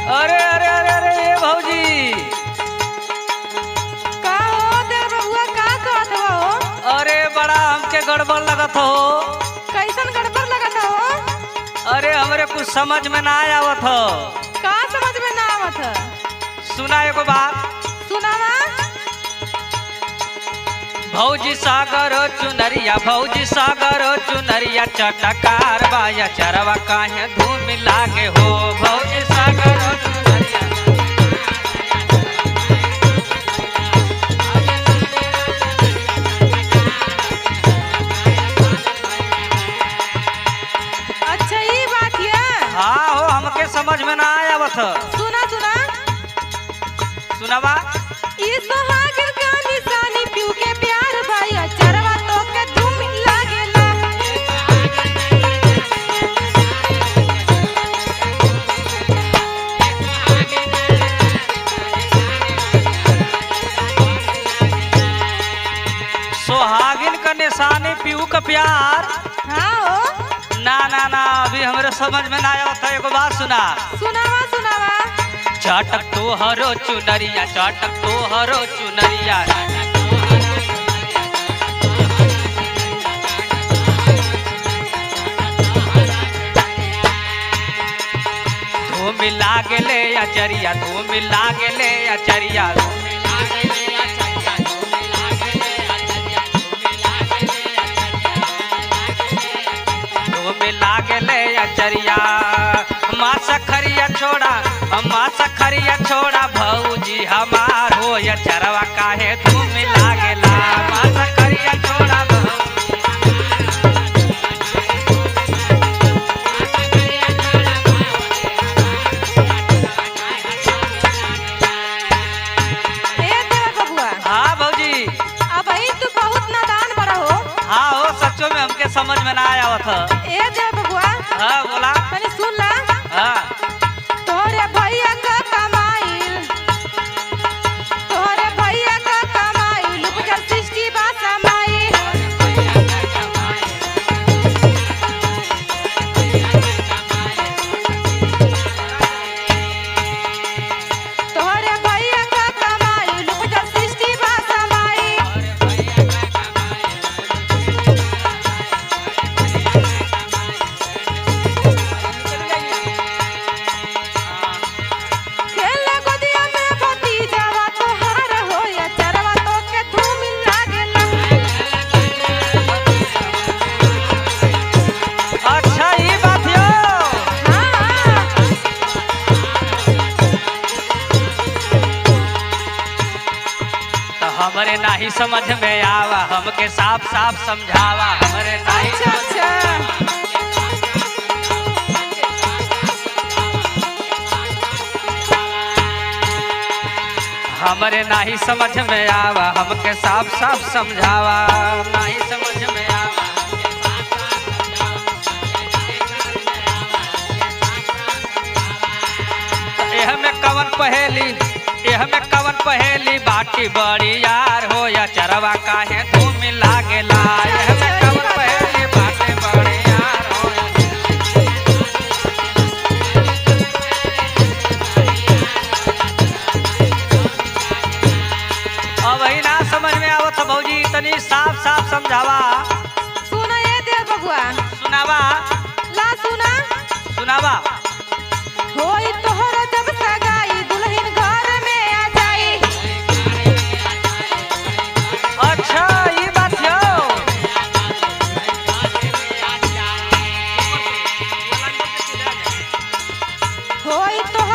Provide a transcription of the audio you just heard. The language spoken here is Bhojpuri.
अरे अरे अरे अरे ये भौजी। का हो देवर बबुआ का कहत हो? अरे बड़ा हमके गड़बड़ लगत हो। कैसन गड़बड़ लगत हो? अरे हमरे कुछ समझ में ना आवत हो। का समझ में ना आवत है? सुना एगो बात। सुनावा। भौजी सागर चुनरिया, भौजी सागर चुनरिया चटकार बाया चरवा काहे धूम लागे हो। भौजी सागर चुनरिया। अच्छा ये बात है। हाँ हो हमके समझ में ना आवत हो। सुना सुना। सुनावा। ई सोहागिर का निशानी पीऊ के प्यार भैया चरवा तो के धूम लागेला। सोहागिन का निशानी पीऊ का प्यार। हाँ हो। ना ना ना अभी हमरे समझ में ना आवत है। एगो बात सुना। सुनावा सुनावा। चटक तोहरो चुनरिया, चटक तोहरो चुनरिया। धूम लागेले अचरिया, धूम लागेले अचरिया। धूम लागेले अचरिया। माँ सखरिया छोड़ा, माँ सखरिया छोड़ा भौजी हमार हो या चरवा काहे धूम लागेला। माँ सखरिया छोड़ा ए देवर बबुआ। हाँ भौजी। अब ही तू बहुत नादान बड़ा हो। हाँ हो सच्चो में हमके समझ में ना आवत है। ए देवर बबुआ। हाँ बोला। तनी सुन ला। हाँ तोहरे भैया का कमाइल, तोहरे भैया का कमाइल उपजल सृष्टि बा समाइल। तोहरे भैया का कमाइल उपजल सृष्टि बा समाइल। खेले गोदिया में भतीजावा तोहार हो या चरवा तो के धूम लागेला। अच्छा ये बात यो। हाँ तो हमरे नाही समझ में आवा, हमके साफ साफ समझावा। हमरे नाही अच्छा अच्छा। हमरे नाही समझ में आवा, हमके साफ साफ समझावा। नाही समझ में आवा। एह में कवन पहेली, एह में कवन पहेली बाटी बड़ी यार हो या चरवा काहे धूम लागेला। एह में कवन पहेली बाटी बड़ी यार हो या अब ही ना समझ में आवत भौजी, तनी साफ साफ समझावा। सुनो ये देव बबुआ। सुनावा। ला सुना। सुनावा। होई तोहर जब सगाई दुल्हन घर में आ जाई। अच्छा ये बात यो। होई तोहर